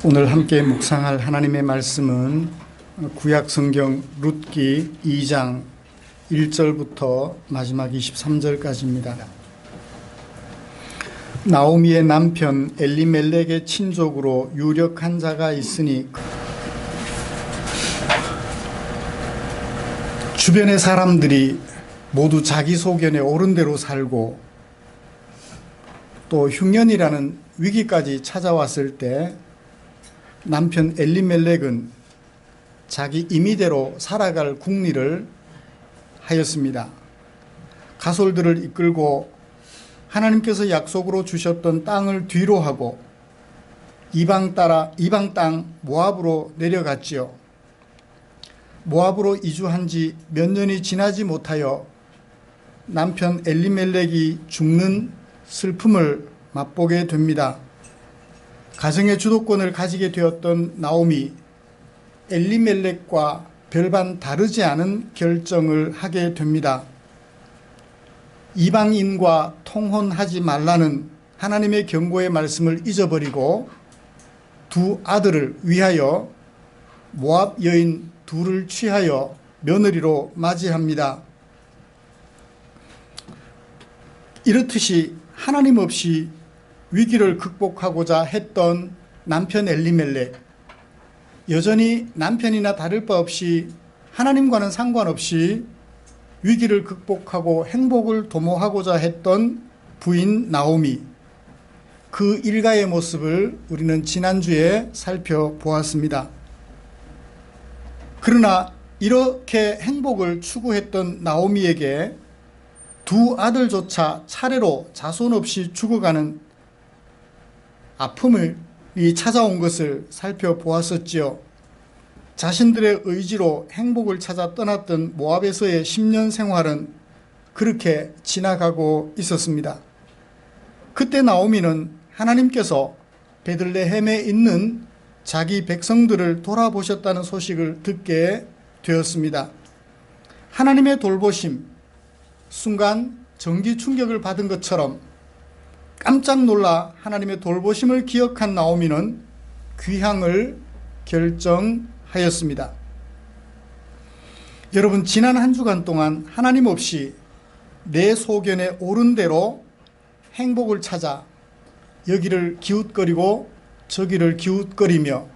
오늘 함께 묵상할 하나님의 말씀은 구약 성경 룻기 2장 1절부터 마지막 23절까지입니다. 나오미의 남편 엘리멜렉의 친족으로 유력한 자가 있으니 주변의 사람들이 모두 자기 소견에 옳은 대로 살고 또 흉년이라는 위기까지 찾아왔을 때 남편 엘리멜렉은 자기 임의대로 살아갈 궁리를 하였습니다. 가솔들을 이끌고 하나님께서 약속으로 주셨던 땅을 뒤로 하고 이방 땅 모압으로 내려갔지요. 모압으로 이주한 지 몇 년이 지나지 못하여 남편 엘리멜렉이 죽는 슬픔을 맛보게 됩니다. 가정의 주도권을 가지게 되었던 나오미, 엘리멜렉과 별반 다르지 않은 결정을 하게 됩니다. 이방인과 통혼하지 말라는 하나님의 경고의 말씀을 잊어버리고 두 아들을 위하여 모압 여인 둘을 취하여 며느리로 맞이합니다. 이렇듯이 하나님 없이 위기를 극복하고자 했던 남편 엘리멜렉, 여전히 남편이나 다를 바 없이 하나님과는 상관없이 위기를 극복하고 행복을 도모하고자 했던 부인 나오미, 그 일가의 모습을 우리는 지난주에 살펴보았습니다. 그러나 이렇게 행복을 추구했던 나오미에게 두 아들조차 차례로 자손 없이 죽어가는 아픔이 찾아온 것을 살펴보았었지요. 자신들의 의지로 행복을 찾아 떠났던 모압에서의 10년 생활은 그렇게 지나가고 있었습니다. 그때 나오미는 하나님께서 베들레헴에 있는 자기 백성들을 돌아보셨다는 소식을 듣게 되었습니다. 하나님의 돌보심, 순간 전기 충격을 받은 것처럼 깜짝 놀라 하나님의 돌보심을 기억한 나오미는 귀향을 결정하였습니다. 여러분, 지난 한 주간 동안 하나님 없이 내 소견에 옳은 대로 행복을 찾아 여기를 기웃거리고 저기를 기웃거리며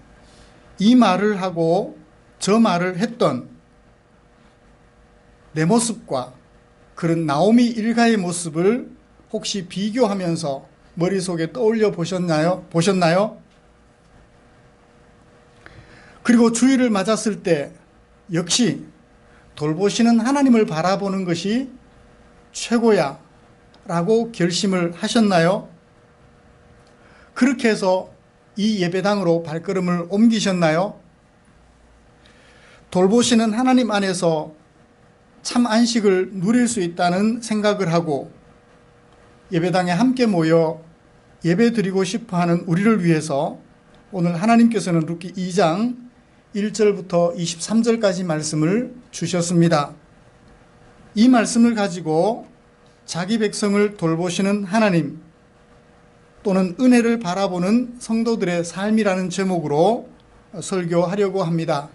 이 말을 하고 저 말을 했던 내 모습과 그런 나오미 일가의 모습을 혹시 비교하면서 머릿속에 떠올려 보셨나요? 그리고 주일을 맞았을 때 역시 돌보시는 하나님을 바라보는 것이 최고야 라고 결심을 하셨나요? 그렇게 해서 이 예배당으로 발걸음을 옮기셨나요? 돌보시는 하나님 안에서 참 안식을 누릴 수 있다는 생각을 하고 예배당에 함께 모여 예배 드리고 싶어하는 우리를 위해서 오늘 하나님께서는 룻기 2장 1절부터 23절까지 말씀을 주셨습니다. 이 말씀을 가지고 자기 백성을 돌보시는 하나님 또는 은혜를 바라보는 성도들의 삶이라는 제목으로 설교하려고 합니다.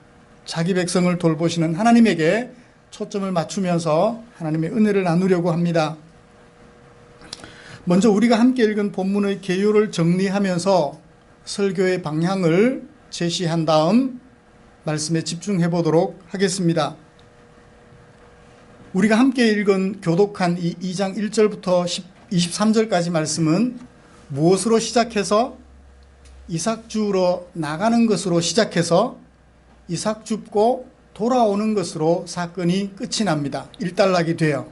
자기 백성을 돌보시는 하나님에게 초점을 맞추면서 하나님의 은혜를 나누려고 합니다. 먼저 우리가 함께 읽은 본문의 개요를 정리하면서 설교의 방향을 제시한 다음 말씀에 집중해 보도록 하겠습니다. 우리가 함께 읽은 교독한 이 2장 1절부터 23절까지 말씀은 무엇으로 시작해서 이삭 주우러 나가는 것으로 시작해서 이삭 줍고 돌아오는 것으로 사건이 끝이 납니다. 일단락이 돼요.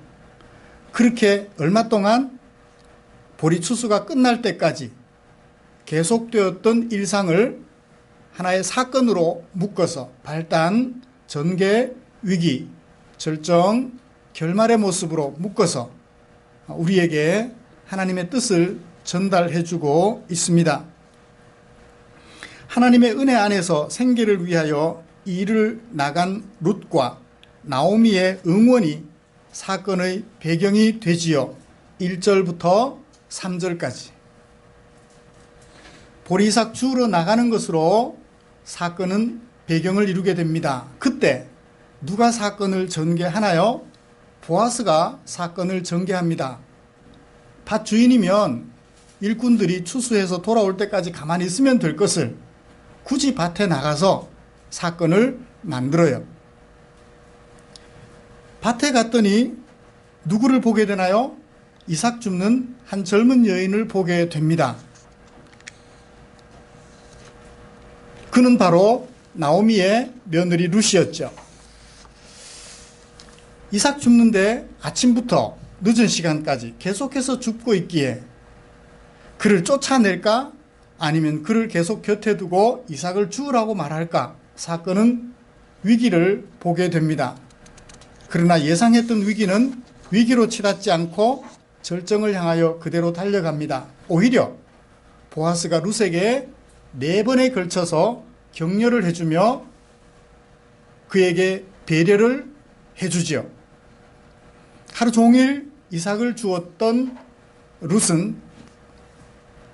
그렇게 얼마 동안 보리 추수가 끝날 때까지 계속되었던 일상을 하나의 사건으로 묶어서 발단, 전개, 위기, 절정, 결말의 모습으로 묶어서 우리에게 하나님의 뜻을 전달해주고 있습니다. 하나님의 은혜 안에서 생계를 위하여 일을 나간 룻과 나오미의 응원이 사건의 배경이 되지요. 1절부터 3절까지. 보리 이삭 주우러 나가는 것으로 사건은 배경을 이루게 됩니다. 그때 누가 사건을 전개하나요? 보아스가 사건을 전개합니다. 밭 주인이면 일꾼들이 추수해서 돌아올 때까지 가만히 있으면 될 것을 굳이 밭에 나가서 사건을 만들어요. 밭에 갔더니 누구를 보게 되나요? 이삭 줍는 한 젊은 여인을 보게 됩니다. 그는 바로 나오미의 며느리 룻이었죠. 이삭 줍는데 아침부터 늦은 시간까지 계속해서 줍고 있기에 그를 쫓아낼까? 아니면 그를 계속 곁에 두고 이삭을 주우라고 말할까? 사건은 위기를 보게 됩니다. 그러나 예상했던 위기는 위기로 치닫지 않고 절정을 향하여 그대로 달려갑니다. 오히려 보아스가 룻에게 4번에 걸쳐서 격려를 해주며 그에게 배려를 해주지요. 하루 종일 이삭을 주었던 룻은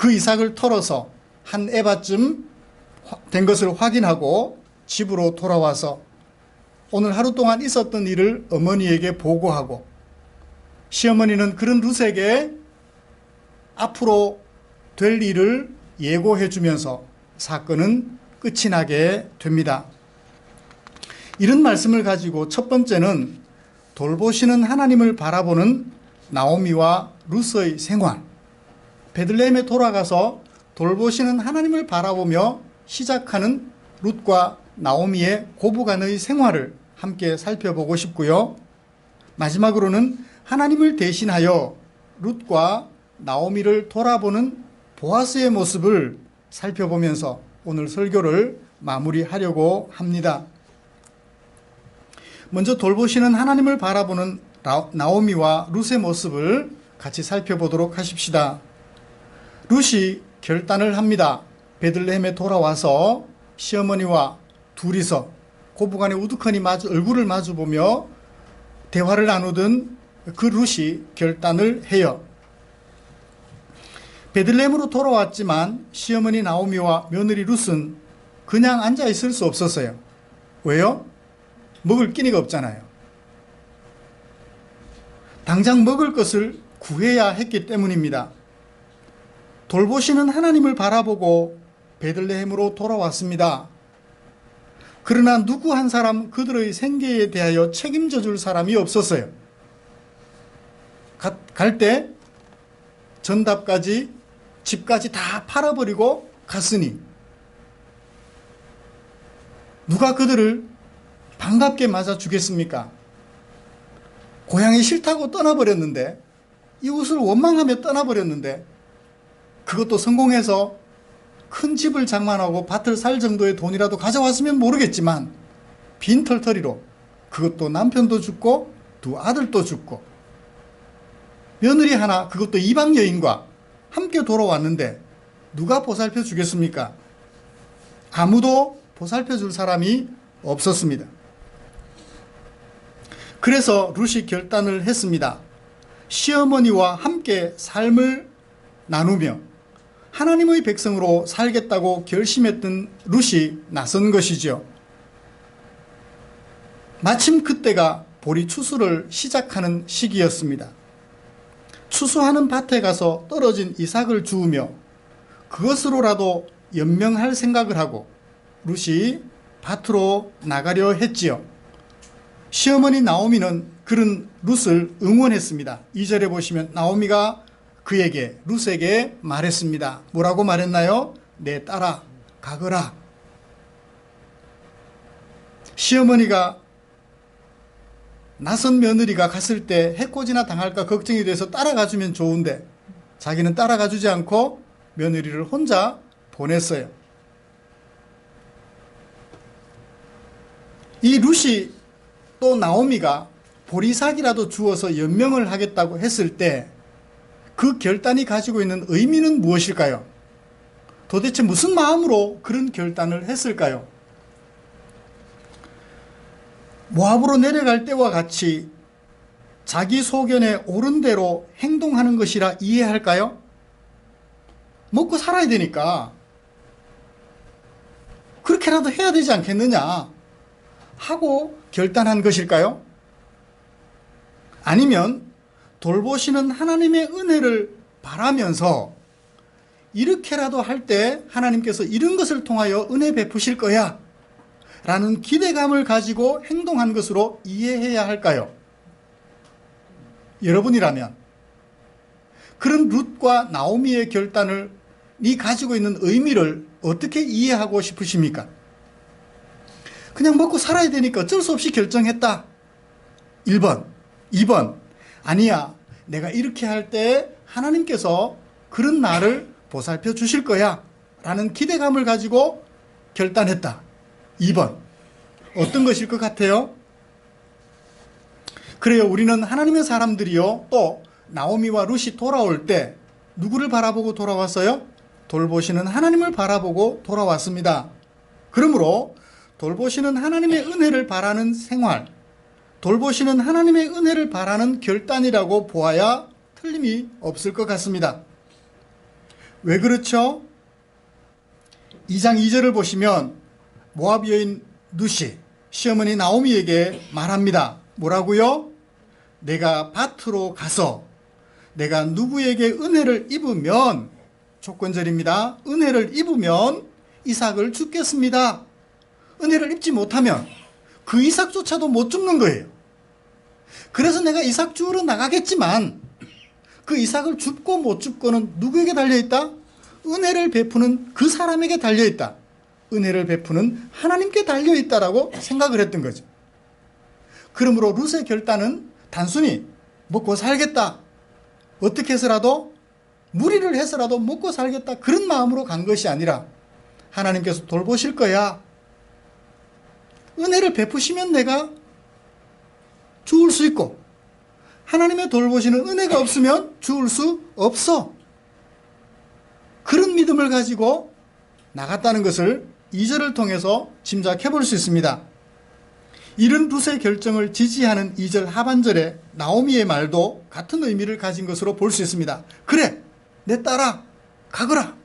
그 이삭을 털어서 한 에바쯤 된 것을 확인하고 집으로 돌아와서 오늘 하루 동안 있었던 일을 어머니에게 보고하고 시어머니는 그런 룻에게 앞으로 될 일을 예고해 주면서 사건은 끝이 나게 됩니다. 이런 말씀을 가지고 첫 번째는 돌보시는 하나님을 바라보는 나오미와 룻의 생활, 베들레헴에 돌아가서 돌보시는 하나님을 바라보며 시작하는 룻과 나오미의 고부간의 생활을 함께 살펴보고 싶고요. 마지막으로는 하나님을 대신하여 룻과 나오미를 돌아보는 보아스의 모습을 살펴보면서 오늘 설교를 마무리하려고 합니다. 먼저 돌보시는 하나님을 바라보는 나오미와 룻의 모습을 같이 살펴보도록 하십시다. 룻이 결단을 합니다. 베들레헴에 돌아와서 시어머니와 둘이서 고부간에 우두커니 얼굴을 마주보며 대화를 나누던 그 룻이 결단을 해요. 베들레헴으로 돌아왔지만 시어머니 나오미와 며느리 룻은 그냥 앉아 있을 수 없었어요. 왜요? 먹을 끼니가 없잖아요. 당장 먹을 것을 구해야 했기 때문입니다. 돌보시는 하나님을 바라보고 베들레헴으로 돌아왔습니다. 그러나 누구 한 사람 그들의 생계에 대하여 책임져 줄 사람이 없었어요. 갈 때 전답까지 집까지 다 팔아버리고 갔으니 누가 그들을 반갑게 맞아주겠습니까? 고향이 싫다고 떠나버렸는데, 이웃을 원망하며 떠나버렸는데, 그것도 성공해서 큰 집을 장만하고 밭을 살 정도의 돈이라도 가져왔으면 모르겠지만 빈털터리로 그것도 남편도 죽고 두 아들도 죽고 며느리 하나, 그것도 이방 여인과 함께 돌아왔는데 누가 보살펴 주겠습니까? 아무도 보살펴 줄 사람이 없었습니다. 그래서 룻이 결단을 했습니다. 시어머니와 함께 삶을 나누며 하나님의 백성으로 살겠다고 결심했던 룻이 나선 것이죠. 마침 그때가 보리 추수를 시작하는 시기였습니다. 추수하는 밭에 가서 떨어진 이삭을 주우며 그것으로라도 연명할 생각을 하고 룻이 밭으로 나가려 했지요. 시어머니 나오미는 그런 룻을 응원했습니다. 2절에 보시면 나오미가 그에게, 룻에게 말했습니다. 뭐라고 말했나요? 내 딸아 가거라. 시어머니가 낯선 며느리가 갔을 때 해코지나 당할까 걱정이 돼서 따라가주면 좋은데 자기는 따라가주지 않고 며느리를 혼자 보냈어요. 이 룻이 또 나오미가 보리삭이라도 주어서 연명을 하겠다고 했을 때 그 결단이 가지고 있는 의미는 무엇일까요? 도대체 무슨 마음으로 그런 결단을 했을까요? 모압으로 내려갈 때와 같이 자기 소견에 옳은 대로 행동하는 것이라 이해할까요? 먹고 살아야 되니까 그렇게라도 해야 되지 않겠느냐 하고 결단한 것일까요? 아니면 돌보시는 하나님의 은혜를 바라면서 이렇게라도 할 때 하나님께서 이런 것을 통하여 은혜 베푸실 거야 라는 기대감을 가지고 행동한 것으로 이해해야 할까요? 여러분이라면 그런 룻과 나오미의 결단을 이 가지고 있는 의미를 어떻게 이해하고 싶으십니까? 그냥 먹고 살아야 되니까 어쩔 수 없이 결정했다. 1번. 2번. 아니야. 내가 이렇게 할 때 하나님께서 그런 나를 보살펴 주실 거야 라는 기대감을 가지고 결단했다. 2번. 어떤 것일 것 같아요? 그래요. 우리는 하나님의 사람들이요. 또 나오미와 룻이 돌아올 때 누구를 바라보고 돌아왔어요? 돌보시는 하나님을 바라보고 돌아왔습니다. 그러므로 돌보시는 하나님의 은혜를 바라는 생활, 돌보시는 하나님의 은혜를 바라는 결단이라고 보아야 틀림이 없을 것 같습니다. 왜 그렇죠? 2장 2절을 보시면 모압 여인 룻이 시어머니 나오미에게 말합니다. 뭐라고요? 내가 밭으로 가서 내가 누구에게 은혜를 입으면, 조건절입니다. 은혜를 입으면 이삭을 죽겠습니다. 은혜를 입지 못하면 그 이삭조차도 못 죽는 거예요. 그래서 내가 이삭 주우러 나가겠지만 그 이삭을 줍고 못 줍고는 누구에게 달려있다? 은혜를 베푸는 그 사람에게 달려있다. 은혜를 베푸는 하나님께 달려있다라고 생각을 했던 거죠. 그러므로 룻의 결단은 단순히 먹고 살겠다, 어떻게 해서라도 무리를 해서라도 먹고 살겠다, 그런 마음으로 간 것이 아니라 하나님께서 돌보실 거야, 은혜를 베푸시면 내가 죽을 수 있고 하나님의 돌보시는 은혜가 없으면 죽을 수 없어, 그런 믿음을 가지고 나갔다는 것을 2절을 통해서 짐작해 볼 수 있습니다. 이런 룻의 결정을 지지하는 2절 하반절에 나오미의 말도 같은 의미를 가진 것으로 볼 수 있습니다. 그래, 내 딸아, 가거라.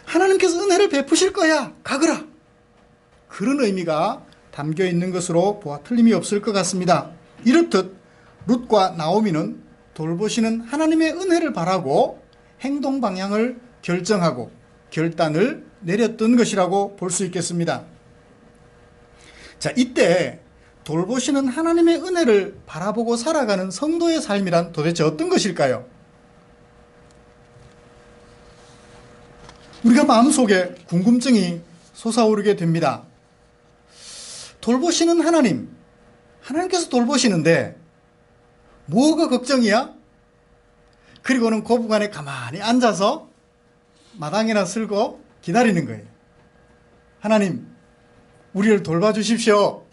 하나님께서 은혜를 베푸실 거야, 가거라. 그런 의미가 담겨 있는 것으로 보아 틀림이 없을 것 같습니다. 이렇듯 룻과 나오미는 돌보시는 하나님의 은혜를 바라고 행동 방향을 결정하고 결단을 내렸던 것이라고 볼 수 있겠습니다. 자, 이때 돌보시는 하나님의 은혜를 바라보고 살아가는 성도의 삶이란 도대체 어떤 것일까요? 우리가 마음속에 궁금증이 솟아오르게 됩니다. 돌보시는 하나님, 하나님께서 돌보시는데 뭐가 걱정이야? 그리고는 고부간에 가만히 앉아서 마당이나 쓸고 기다리는 거예요. 하나님, 우리를 돌봐주십시오.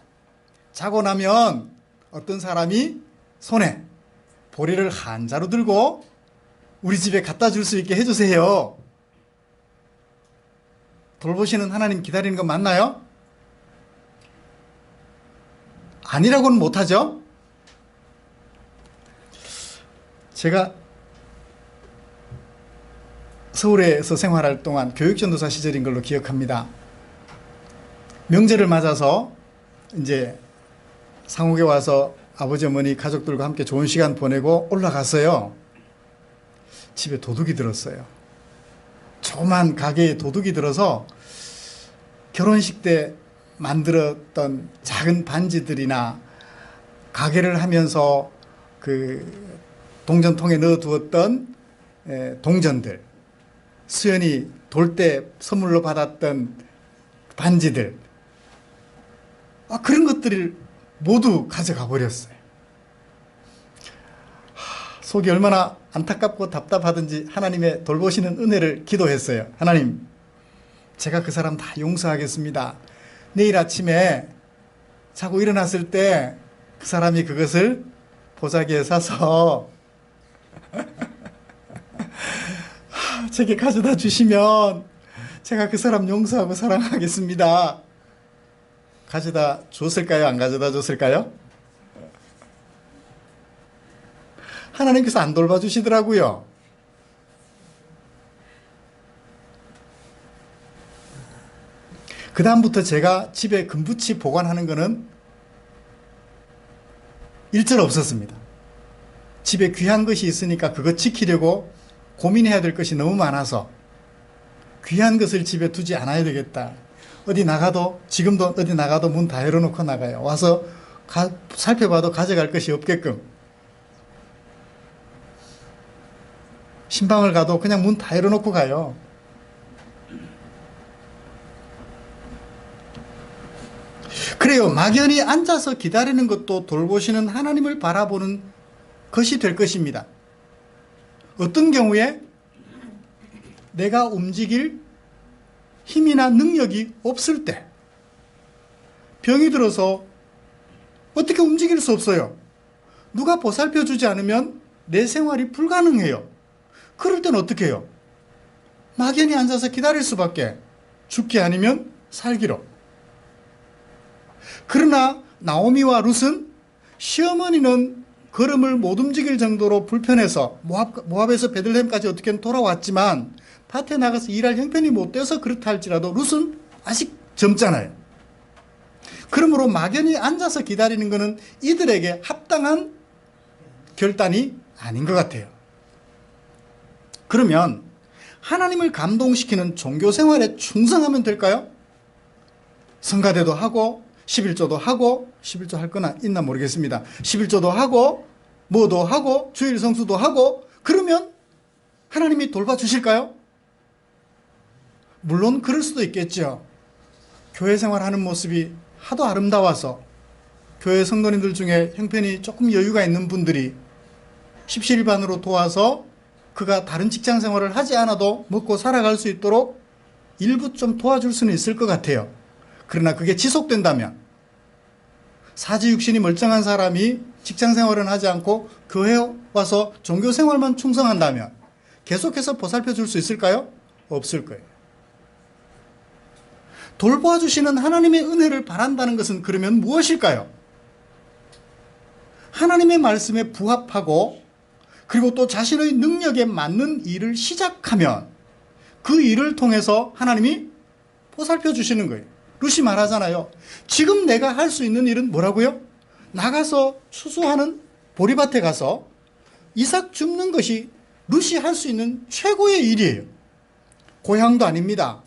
자고 나면 어떤 사람이 손에 보리를 한 자루 들고 우리 집에 갖다 줄 수 있게 해주세요. 돌보시는 하나님 기다리는 거 맞나요? 아니라고는 못하죠. 제가 서울에서 생활할 동안 교육전도사 시절인 걸로 기억합니다. 명절을 맞아서 이제 상옥에 와서 아버지 어머니 가족들과 함께 좋은 시간 보내고 올라갔어요. 집에 도둑이 들었어요. 조그만 가게에 도둑이 들어서 결혼식 때 만들었던 작은 반지들이나 가게를 하면서 그 동전통에 넣어두었던 동전들, 수연이 돌 때 선물로 받았던 반지들, 그런 것들을 모두 가져가 버렸어요. 속이 얼마나 안타깝고 답답하든지 하나님의 돌보시는 은혜를 기도했어요. 하나님, 제가 그 사람 다 용서하겠습니다. 내일 아침에 자고 일어났을 때 그 사람이 그것을 보자기에 사서 제게 가져다 주시면 제가 그 사람 용서하고 사랑하겠습니다. 가져다 줬을까요? 안 가져다 줬을까요? 하나님께서 안 돌봐주시더라고요. 그 다음부터 제가 집에 금붙이 보관하는 거는 일절 없었습니다. 집에 귀한 것이 있으니까 그거 지키려고 고민해야 될 것이 너무 많아서 귀한 것을 집에 두지 않아야 되겠다. 어디 나가도, 지금도 어디 나가도 문 다 열어놓고 나가요. 와서 살펴봐도 가져갈 것이 없게끔. 신방을 가도 그냥 문 다 열어놓고 가요. 그래요. 막연히 앉아서 기다리는 것도 돌보시는 하나님을 바라보는 것이 될 것입니다. 어떤 경우에 내가 움직일 힘이나 능력이 없을 때, 병이 들어서 어떻게 움직일 수 없어요. 누가 보살펴 주지 않으면 내 생활이 불가능해요. 그럴 땐 어떻게 해요? 막연히 앉아서 기다릴 수밖에. 죽기 아니면 살기로. 그러나 나오미와 룻은 시어머니는 걸음을 못 움직일 정도로 불편해서 모압에서 베들레헴까지 어떻게든 돌아왔지만 밭에 나가서 일할 형편이 못 돼서 그렇다 할지라도 룻은 아직 젊잖아요. 그러므로 막연히 앉아서 기다리는 것은 이들에게 합당한 결단이 아닌 것 같아요. 그러면 하나님을 감동시키는 종교 생활에 충성하면 될까요? 성가대도 하고 11조도 하고, 11조 할 거나 있나 모르겠습니다. 11조도 하고 뭐도 하고 주일 성수도 하고, 그러면 하나님이 돌봐주실까요? 물론 그럴 수도 있겠죠. 교회 생활하는 모습이 하도 아름다워서 교회 성도님들 중에 형편이 조금 여유가 있는 분들이 십시일반으로 도와서 그가 다른 직장 생활을 하지 않아도 먹고 살아갈 수 있도록 일부 좀 도와줄 수는 있을 것 같아요. 그러나 그게 지속된다면, 사지육신이 멀쩡한 사람이 직장 생활은 하지 않고 교회에 와서 종교 생활만 충성한다면 계속해서 보살펴 줄 수 있을까요? 없을 거예요. 돌보아주시는 하나님의 은혜를 바란다는 것은 그러면 무엇일까요? 하나님의 말씀에 부합하고 그리고 또 자신의 능력에 맞는 일을 시작하면 그 일을 통해서 하나님이 보살펴 주시는 거예요. 룻이 말하잖아요. 지금 내가 할 수 있는 일은 뭐라고요? 나가서 추수하는 보리밭에 가서 이삭 줍는 것이 룻이 할 수 있는 최고의 일이에요. 고향도 아닙니다.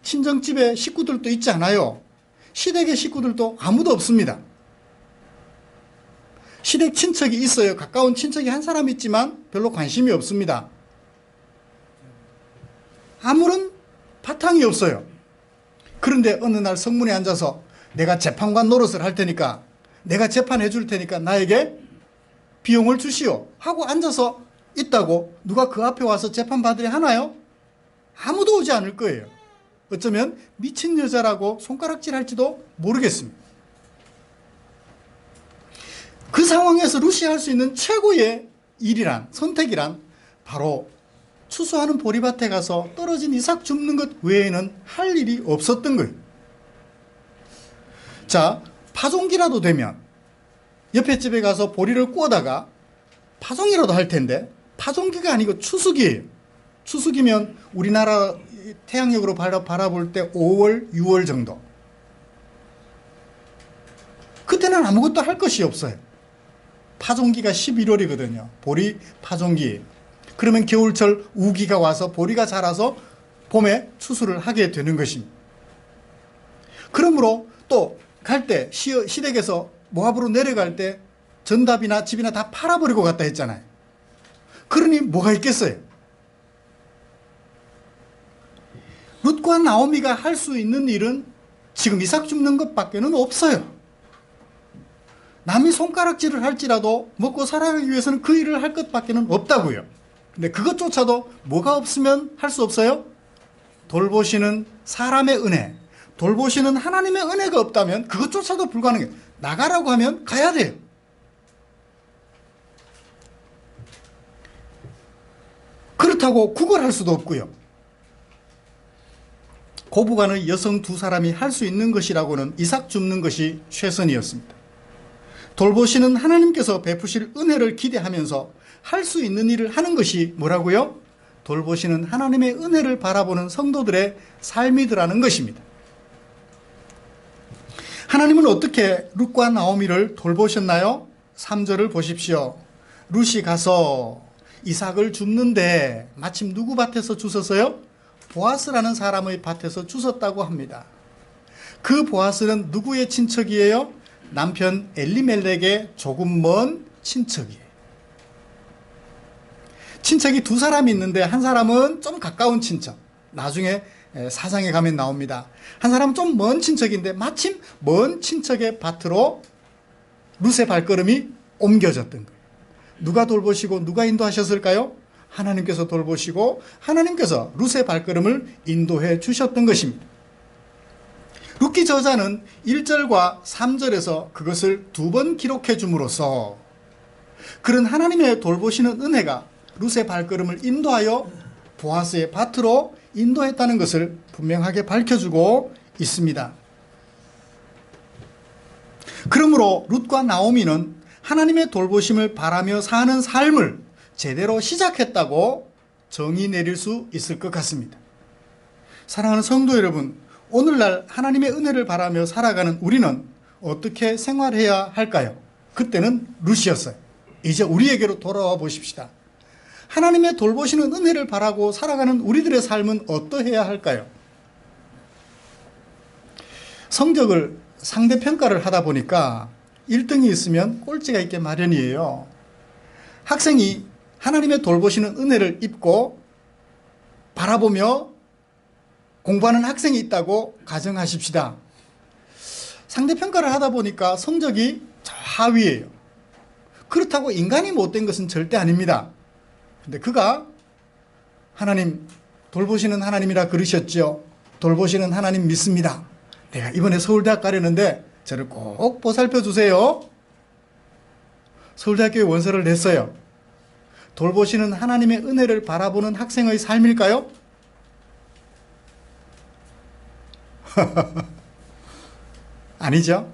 친정집에 식구들도 있지 않아요. 시댁의 식구들도 아무도 없습니다. 시댁 친척이 있어요. 가까운 친척이 한 사람 있지만 별로 관심이 없습니다. 아무런 바탕이 없어요. 그런데 어느 날 성문에 앉아서 내가 재판관 노릇을 할 테니까, 내가 재판해 줄 테니까 나에게 비용을 주시오 하고 앉아서 있다고 누가 그 앞에 와서 재판받으려 하나요? 아무도 오지 않을 거예요. 어쩌면 미친 여자라고 손가락질 할지도 모르겠습니다. 그 상황에서 룻이 할 수 있는 최고의 일이란, 선택이란 바로 추수하는 보리밭에 가서 떨어진 이삭 줍는 것 외에는 할 일이 없었던 거예요. 자, 파종기라도 되면 옆에 집에 가서 보리를 구워다가 파종이라도 할 텐데, 파종기가 아니고 추수기예요. 추수기면 우리나라 태양력으로 바라볼 때 5월, 6월 정도. 그때는 아무것도 할 것이 없어요. 파종기가 11월이거든요. 보리 파종기. 그러면 겨울철 우기가 와서 보리가 자라서 봄에 추수를 하게 되는 것입니다. 그러므로 또 갈 때 시댁에서 모압으로 내려갈 때 전답이나 집이나 다 팔아버리고 갔다 했잖아요. 그러니 뭐가 있겠어요? 룻과 나오미가 할 수 있는 일은 지금 이삭 줍는 것밖에는 없어요. 남이 손가락질을 할지라도 먹고 살아가기 위해서는 그 일을 할 것밖에는 없다고요. 근데 그것조차도 뭐가 없으면 할 수 없어요? 돌보시는 사람의 은혜, 돌보시는 하나님의 은혜가 없다면 그것조차도 불가능해요. 나가라고 하면 가야 돼요. 그렇다고 구걸할 수도 없고요. 고부간의 여성 두 사람이 할 수 있는 것이라고는 이삭 줍는 것이 최선이었습니다. 돌보시는 하나님께서 베푸실 은혜를 기대하면서 할 수 있는 일을 하는 것이 뭐라고요? 돌보시는 하나님의 은혜를 바라보는 성도들의 삶이더라는 것입니다. 하나님은 어떻게 룻과 나오미를 돌보셨나요? 3절을 보십시오. 룻이 가서 이삭을 줍는데 마침 누구 밭에서 주웠어요? 보아스라는 사람의 밭에서 주웠다고 합니다. 그 보아스는 누구의 친척이에요? 남편 엘리멜렉의 조금 먼 친척이에요. 친척이 두 사람이 있는데 한 사람은 좀 가까운 친척. 나중에 사장에 가면 나옵니다. 한 사람은 좀 먼 친척인데 마침 먼 친척의 밭으로 룻의 발걸음이 옮겨졌던 거예요. 누가 돌보시고 누가 인도하셨을까요? 하나님께서 돌보시고 하나님께서 룻의 발걸음을 인도해 주셨던 것입니다. 룻기 저자는 1절과 3절에서 그것을 두 번 기록해 줌으로써 그런 하나님의 돌보시는 은혜가 룻의 발걸음을 인도하여 보아스의 밭으로 인도했다는 것을 분명하게 밝혀주고 있습니다. 그러므로 룻과 나오미는 하나님의 돌보심을 바라며 사는 삶을 제대로 시작했다고 정의 내릴 수 있을 것 같습니다. 사랑하는 성도 여러분, 오늘날 하나님의 은혜를 바라며 살아가는 우리는 어떻게 생활해야 할까요? 그때는 룻이었어요. 이제 우리에게로 돌아와 보십시다. 하나님의 돌보시는 은혜를 바라고 살아가는 우리들의 삶은 어떠해야 할까요? 성적을 상대평가를 하다 보니까 1등이 있으면 꼴찌가 있게 마련이에요. 학생이 하나님의 돌보시는 은혜를 입고 바라보며 공부하는 학생이 있다고 가정하십시다. 상대평가를 하다 보니까 성적이 저 하위예요. 그렇다고 인간이 못된 것은 절대 아닙니다. 근데 그가 하나님 돌보시는 하나님이라 그러셨죠. 돌보시는 하나님 믿습니다. 내가 이번에 서울대학 가려는데 저를 꼭 보살펴 주세요. 서울대학교에 원서를 냈어요. 돌보시는 하나님의 은혜를 바라보는 학생의 삶일까요? 아니죠.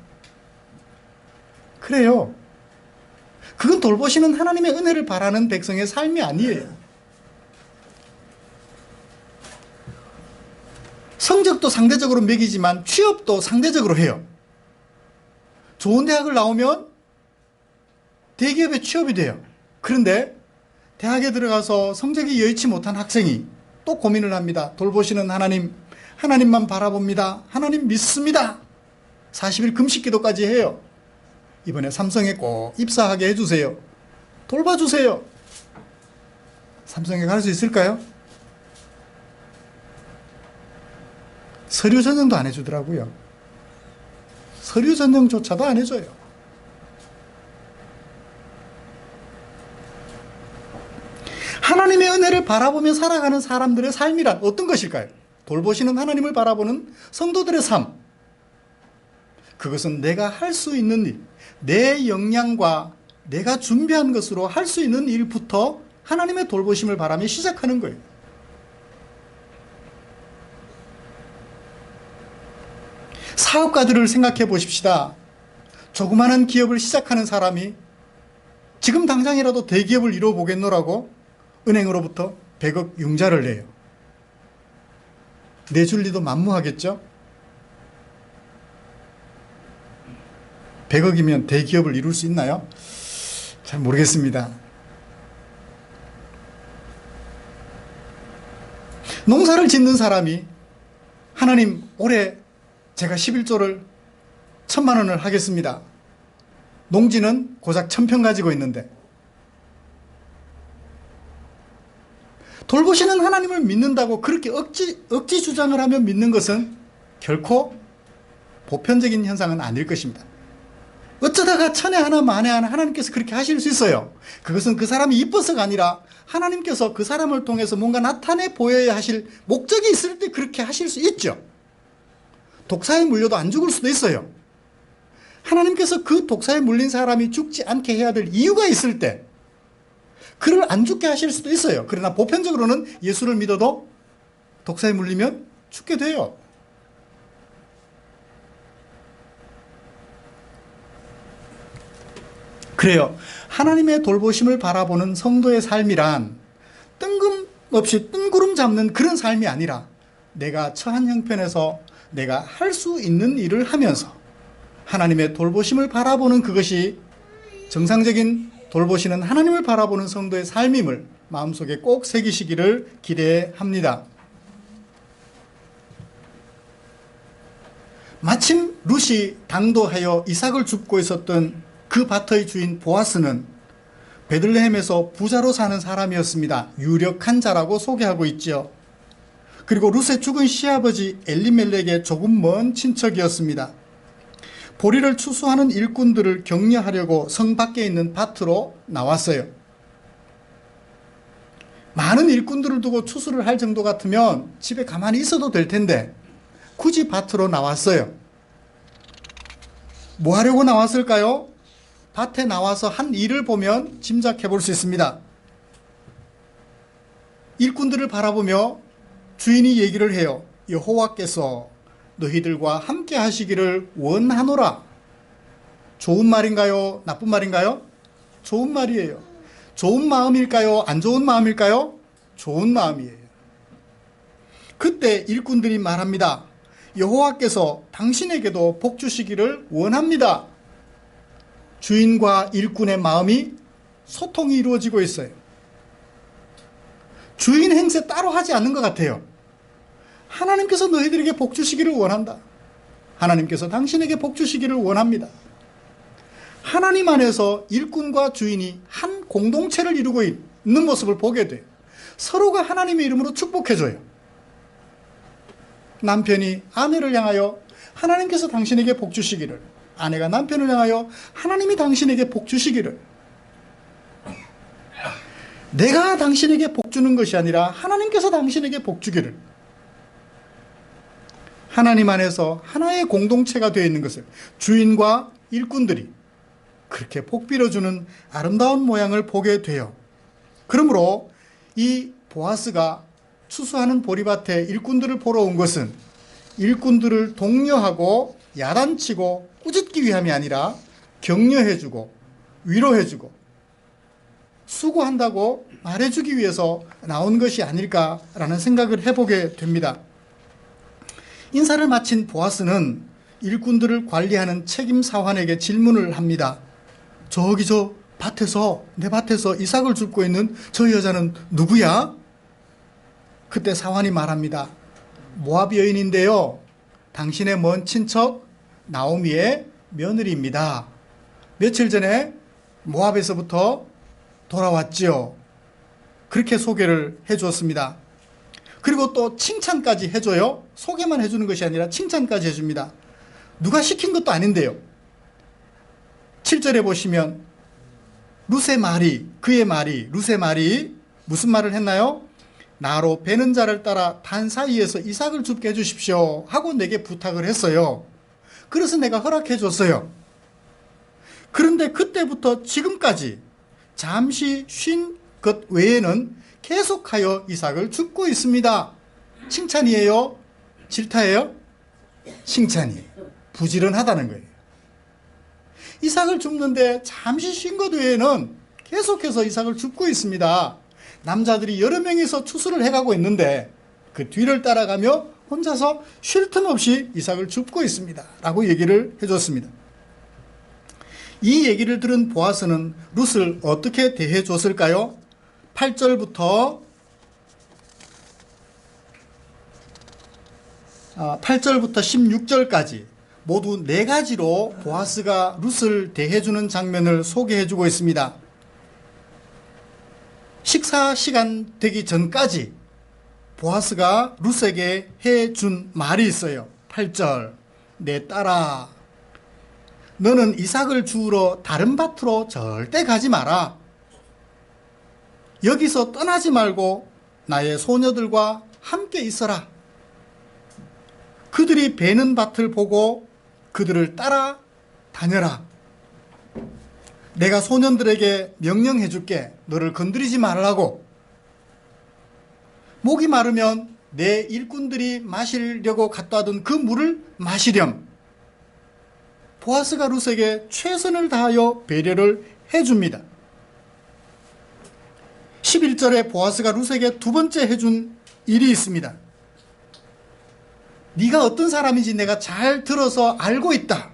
그래요. 그건 돌보시는 하나님의 은혜를 바라는 백성의 삶이 아니에요. 성적도 상대적으로 매기지만 취업도 상대적으로 해요. 좋은 대학을 나오면 대기업에 취업이 돼요. 그런데 대학에 들어가서 성적이 여의치 못한 학생이 또 고민을 합니다. 돌보시는 하나님, 하나님만 바라봅니다. 하나님 믿습니다. 40일 금식 기도까지 해요. 이번에 삼성에 꼭 입사하게 해주세요. 돌봐주세요. 삼성에 갈 수 있을까요? 서류 전형도 안 해주더라고요. 서류 전형조차도 안 해줘요. 하나님의 은혜를 바라보며 살아가는 사람들의 삶이란 어떤 것일까요? 돌보시는 하나님을 바라보는 성도들의 삶. 그것은 내가 할 수 있는 일, 내 역량과 내가 준비한 것으로 할 수 있는 일부터 하나님의 돌보심을 바라며 시작하는 거예요. 사업가들을 생각해 보십시다. 조그마한 기업을 시작하는 사람이 지금 당장이라도 대기업을 이뤄보겠노라고 은행으로부터 100억 융자를 내요. 내줄 리도 만무하겠죠? 100억이면 대기업을 이룰 수 있나요? 잘 모르겠습니다. 농사를 짓는 사람이 하나님 올해 제가 11조를 1,000만 원을 하겠습니다. 농지는 고작 1,000평 가지고 있는데 돌보시는 하나님을 믿는다고 그렇게 억지 주장을 하며 믿는 것은 결코 보편적인 현상은 아닐 것입니다. 어쩌다가 천에 하나 만에 하나 하나님께서 그렇게 하실 수 있어요. 그것은 그 사람이 이뻐서가 아니라 하나님께서 그 사람을 통해서 뭔가 나타내 보여야 하실 목적이 있을 때 그렇게 하실 수 있죠. 독사에 물려도 안 죽을 수도 있어요. 하나님께서 그 독사에 물린 사람이 죽지 않게 해야 될 이유가 있을 때 그를 안 죽게 하실 수도 있어요. 그러나 보편적으로는 예수를 믿어도 독사에 물리면 죽게 돼요. 그래요. 하나님의 돌보심을 바라보는 성도의 삶이란 뜬금없이 뜬구름 잡는 그런 삶이 아니라 내가 처한 형편에서 내가 할 수 있는 일을 하면서 하나님의 돌보심을 바라보는 그것이 정상적인 돌보시는 하나님을 바라보는 성도의 삶임을 마음속에 꼭 새기시기를 기대합니다. 마침 룻이 당도하여 이삭을 줍고 있었던 그 밭의 주인 보아스는 베들레헴에서 부자로 사는 사람이었습니다. 유력한 자라고 소개하고 있죠. 그리고 룻의 죽은 시아버지 엘리멜렉의 조금 먼 친척이었습니다. 보리를 추수하는 일꾼들을 격려하려고 성 밖에 있는 밭으로 나왔어요. 많은 일꾼들을 두고 추수를 할 정도 같으면 집에 가만히 있어도 될 텐데 굳이 밭으로 나왔어요. 뭐 하려고 나왔을까요? 밭에 나와서 한 일을 보면 짐작해 볼 수 있습니다. 일꾼들을 바라보며 주인이 얘기를 해요. 여호와께서 너희들과 함께 하시기를 원하노라. 좋은 말인가요? 나쁜 말인가요? 좋은 말이에요. 좋은 마음일까요? 안 좋은 마음일까요? 좋은 마음이에요. 그때 일꾼들이 말합니다. 여호와께서 당신에게도 복 주시기를 원합니다. 주인과 일꾼의 마음이 소통이 이루어지고 있어요. 주인 행세 따로 하지 않는 것 같아요. 하나님께서 너희들에게 복 주시기를 원한다. 하나님께서 당신에게 복 주시기를 원합니다. 하나님 안에서 일꾼과 주인이 한 공동체를 이루고 있는 모습을 보게 돼요. 서로가 하나님의 이름으로 축복해줘요. 남편이 아내를 향하여 하나님께서 당신에게 복 주시기를, 아내가 남편을 향하여 하나님이 당신에게 복 주시기를. 내가 당신에게 복 주는 것이 아니라 하나님께서 당신에게 복 주기를. 하나님 안에서 하나의 공동체가 되어 있는 것을 주인과 일꾼들이 그렇게 복 빌어주는 아름다운 모양을 보게 돼요. 그러므로 이 보아스가 추수하는 보리밭에 일꾼들을 보러 온 것은 일꾼들을 독려하고 야단치고 꾸짖기 위함이 아니라 격려해주고 위로해주고 수고한다고 말해주기 위해서 나온 것이 아닐까라는 생각을 해보게 됩니다. 인사를 마친 보아스는 일꾼들을 관리하는 책임 사환에게 질문을 합니다. 저기 저 밭에서, 내 밭에서 이삭을 줍고 있는 저 여자는 누구야? 그때 사환이 말합니다. 모압 여인인데요. 당신의 먼 친척 나오미의 며느리입니다. 며칠 전에 모압에서부터 돌아왔지요. 그렇게 소개를 해주었습니다. 그리고 또 칭찬까지 해줘요. 소개만 해주는 것이 아니라 칭찬까지 해줍니다. 누가 시킨 것도 아닌데요. 7절에 보시면 룻의 말이, 그의 말이, 룻의 말이 무슨 말을 했나요? 나로 베는 자를 따라 단 사이에서 이삭을 줍게 해주십시오 하고 내게 부탁을 했어요. 그래서 내가 허락해 줬어요. 그런데 그때부터 지금까지 잠시 쉰 것 외에는 계속하여 이삭을 줍고 있습니다. 칭찬이에요? 질타예요? 칭찬이에요. 부지런하다는 거예요. 이삭을 줍는데 잠시 쉰 것 외에는 계속해서 이삭을 줍고 있습니다. 남자들이 여러 명이서 추수를 해가고 있는데 그 뒤를 따라가며 혼자서 쉴 틈 없이 이삭을 줍고 있습니다. 라고 얘기를 해줬습니다. 이 얘기를 들은 보아스는 룻을 어떻게 대해줬을까요? 8절부터 16절까지 모두 4가지로 보아스가 룻을 대해주는 장면을 소개해주고 있습니다. 식사 시간 되기 전까지 보아스가 룻에게 해준 말이 있어요. 8절, 내 딸아, 너는 이삭을 주우러 다른 밭으로 절대 가지 마라. 여기서 떠나지 말고 나의 소녀들과 함께 있어라. 그들이 베는 밭을 보고 그들을 따라 다녀라. 내가 소년들에게 명령해 줄게. 너를 건드리지 말라고. 목이 마르면 내 일꾼들이 마시려고 갖다 와둔 그 물을 마시렴. 보아스가 룻에게 최선을 다하여 배려를 해줍니다. 11절에 보아스가 룻에게 두 번째 해준 일이 있습니다. 네가 어떤 사람인지 내가 잘 들어서 알고 있다.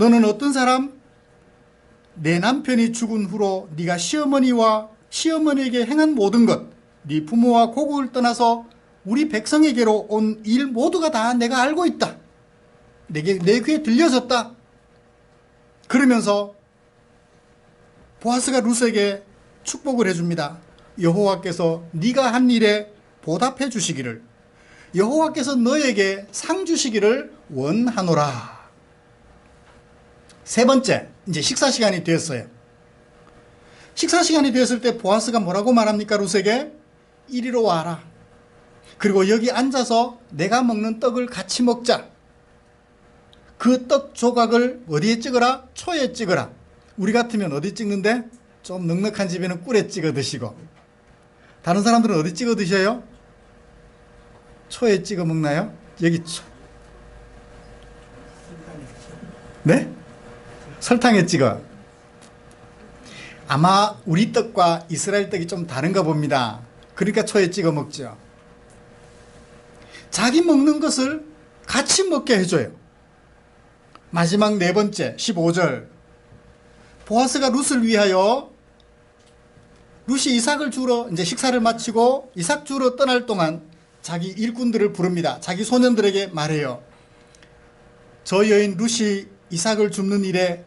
너는 어떤 사람? 내 남편이 죽은 후로 네가 시어머니와 시어머니에게 행한 모든 것, 네 부모와 고국을 떠나서 우리 백성에게로 온 일 모두가 다 내가 알고 있다. 내 귀에 들려졌다. 그러면서 보아스가 룻에게 축복을 해줍니다. 여호와께서 네가 한 일에 보답해 주시기를, 여호와께서 너에게 상 주시기를 원하노라. 세 번째, 이제 식사 시간이 되었어요. 식사 시간이 되었을 때 보아스가 뭐라고 말합니까? 룻에게 이리로 와라. 그리고 여기 앉아서 내가 먹는 떡을 같이 먹자. 그 떡 조각을 어디에 찍어라? 초에 찍어라. 우리 같으면 어디 찍는데? 좀 넉넉한 집에는 꿀에 찍어 드시고, 다른 사람들은 어디 찍어 드셔요? 초에 찍어 먹나요? 여기 초. 네? 설탕에 찍어. 아마 우리 떡과 이스라엘 떡이 좀 다른가 봅니다. 그러니까 초에 찍어 먹죠. 자기 먹는 것을 같이 먹게 해줘요. 마지막 네 번째 15절, 보아스가 룻을 위하여, 룻이 이삭을 주러 이제 식사를 마치고 이삭 주러 떠날 동안 자기 일꾼들을 부릅니다. 자기 소년들에게 말해요. 저 여인 룻이 이삭을 줍는 일에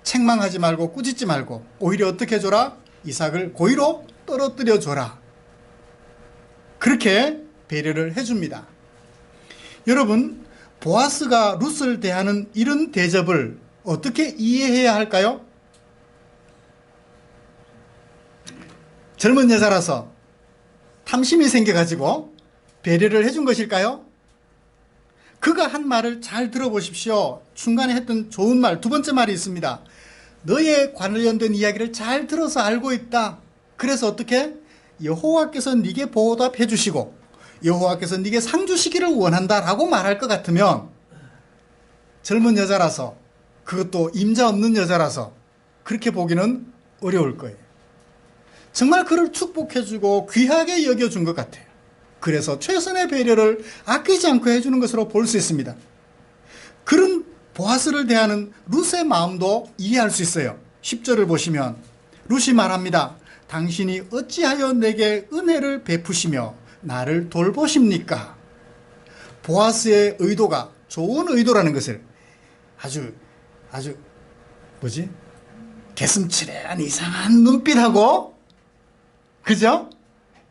책망하지 말고 꾸짖지 말고 오히려 어떻게 해줘라? 이삭을 고의로 떨어뜨려 줘라. 그렇게 배려를 해줍니다. 여러분, 보아스가 룻을 대하는 이런 대접을 어떻게 이해해야 할까요? 젊은 여자라서 탐심이 생겨가지고 배려를 해준 것일까요? 그가 한 말을 잘 들어보십시오. 중간에 했던 좋은 말, 두 번째 말이 있습니다. 너에 관련된 이야기를 잘 들어서 알고 있다. 그래서 어떻게? 여호와께서 네게 보답해 주시고 여호와께서 네게 상 주시기를 원한다라고 말할 것 같으면, 젊은 여자라서, 그것도 임자 없는 여자라서 그렇게 보기는 어려울 거예요. 정말 그를 축복해주고 귀하게 여겨준 것 같아요. 그래서 최선의 배려를 아끼지 않고 해주는 것으로 볼 수 있습니다. 그런 보아스를 대하는 룻의 마음도 이해할 수 있어요. 10절을 보시면 룻이 말합니다. 당신이 어찌하여 내게 은혜를 베푸시며 나를 돌보십니까? 보아스의 의도가 좋은 의도라는 것을 아주 개슴츠레한 이상한 눈빛하고, 그죠?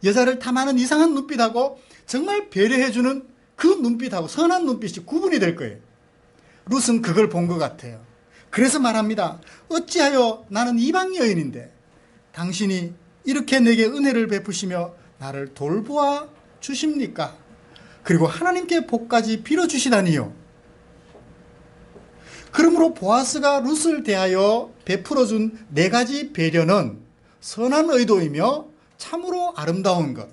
여자를 탐하는 이상한 눈빛하고 정말 배려해주는 그 눈빛하고 선한 눈빛이 구분이 될 거예요. 룻은 그걸 본 것 같아요. 그래서 말합니다. 어찌하여 나는 이방 여인인데 당신이 이렇게 내게 은혜를 베푸시며 나를 돌보아 주십니까? 그리고 하나님께 복까지 빌어주시다니요. 그러므로 보아스가 룻을 대하여 베풀어준 네 가지 배려는 선한 의도이며 참으로 아름다운 것,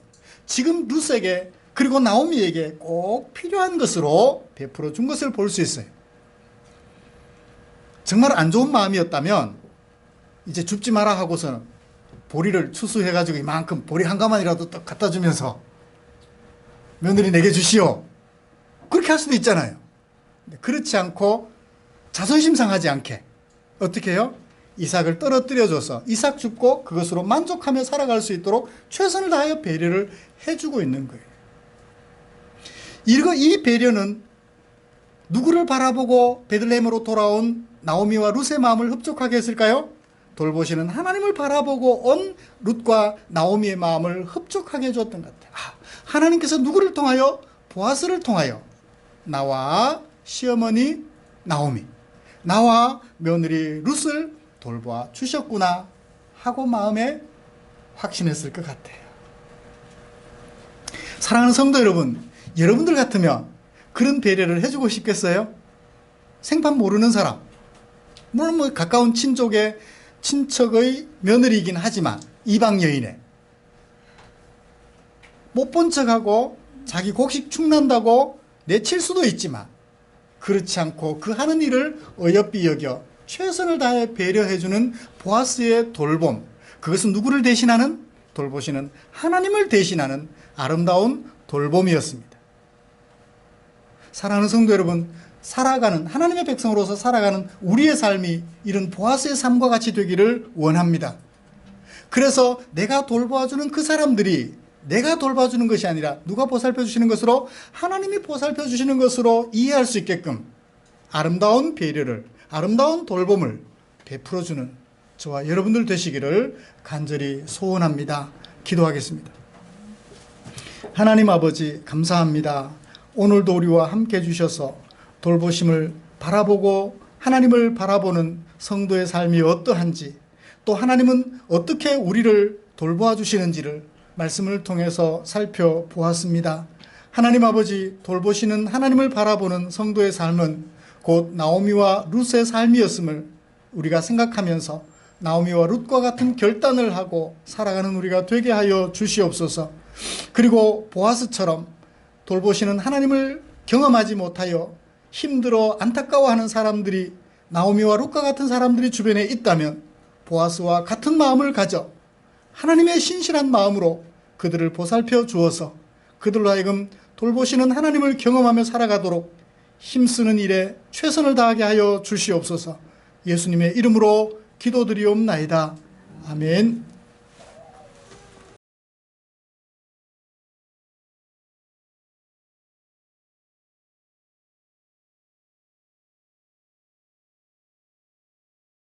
지금 룻에게 그리고 나오미에게 꼭 필요한 것으로 베풀어 준 것을 볼 수 있어요. 정말 안 좋은 마음이었다면 이제 줍지 마라 하고서는 보리를 추수해가지고 이만큼 보리 한 가마니라도 딱 갖다 주면서 며느리 내게 주시오, 그렇게 할 수도 있잖아요. 그렇지 않고 자존심 상하지 않게 어떻게 해요? 이삭을 떨어뜨려줘서 이삭 줍고 그것으로 만족하며 살아갈 수 있도록 최선을 다하여 배려를 해주고 있는 거예요. 이 배려는 누구를 바라보고 베들레헴으로 돌아온 나오미와 룻의 마음을 흡족하게 했을까요? 돌보시는 하나님을 바라보고 온 룻과 나오미의 마음을 흡족하게 해줬던 것 같아요. 하나님께서 누구를 통하여? 보아스를 통하여 나와 시어머니 나오미, 나와 며느리 룻을 돌보아 주셨구나 하고 마음에 확신했을 것 같아요. 사랑하는 성도 여러분, 여러분들 같으면 그런 배려를 해주고 싶겠어요? 생판 모르는 사람, 물론 가까운 친척의 며느리이긴 하지만 이방 여인에 못 본 척하고 자기 곡식 축난다고 내칠 수도 있지만, 그렇지 않고 그 하는 일을 어여삐 여겨 최선을 다해 배려해주는 보아스의 돌봄, 그것은 누구를 대신하는? 돌보시는 하나님을 대신하는 아름다운 돌봄이었습니다. 사랑하는 성도 여러분, 살아가는, 하나님의 백성으로서 살아가는 우리의 삶이 이런 보아스의 삶과 같이 되기를 원합니다. 그래서 내가 돌봐주는 그 사람들이 내가 돌봐주는 것이 아니라 누가 보살펴 주시는 것으로, 하나님이 보살펴 주시는 것으로 이해할 수 있게끔 아름다운 배려를, 아름다운 돌봄을 베풀어주는 저와 여러분들 되시기를 간절히 소원합니다. 기도하겠습니다. 하나님 아버지, 감사합니다. 오늘도 우리와 함께 해주셔서 돌보심을 바라보고 하나님을 바라보는 성도의 삶이 어떠한지, 또 하나님은 어떻게 우리를 돌보아 주시는지를 말씀을 통해서 살펴보았습니다. 하나님 아버지, 돌보시는 하나님을 바라보는 성도의 삶은 곧 나오미와 룻의 삶이었음을 우리가 생각하면서 나오미와 룻과 같은 결단을 하고 살아가는 우리가 되게 하여 주시옵소서. 그리고 보아스처럼 돌보시는 하나님을 경험하지 못하여 힘들어 안타까워하는 사람들이, 나오미와 룻과 같은 사람들이 주변에 있다면 보아스와 같은 마음을 가져 하나님의 신실한 마음으로 그들을 보살펴 주어서 그들로 하여금 돌보시는 하나님을 경험하며 살아가도록 힘쓰는 일에 최선을 다하게 하여 주시옵소서. 예수님의 이름으로 기도드리옵나이다. 아멘.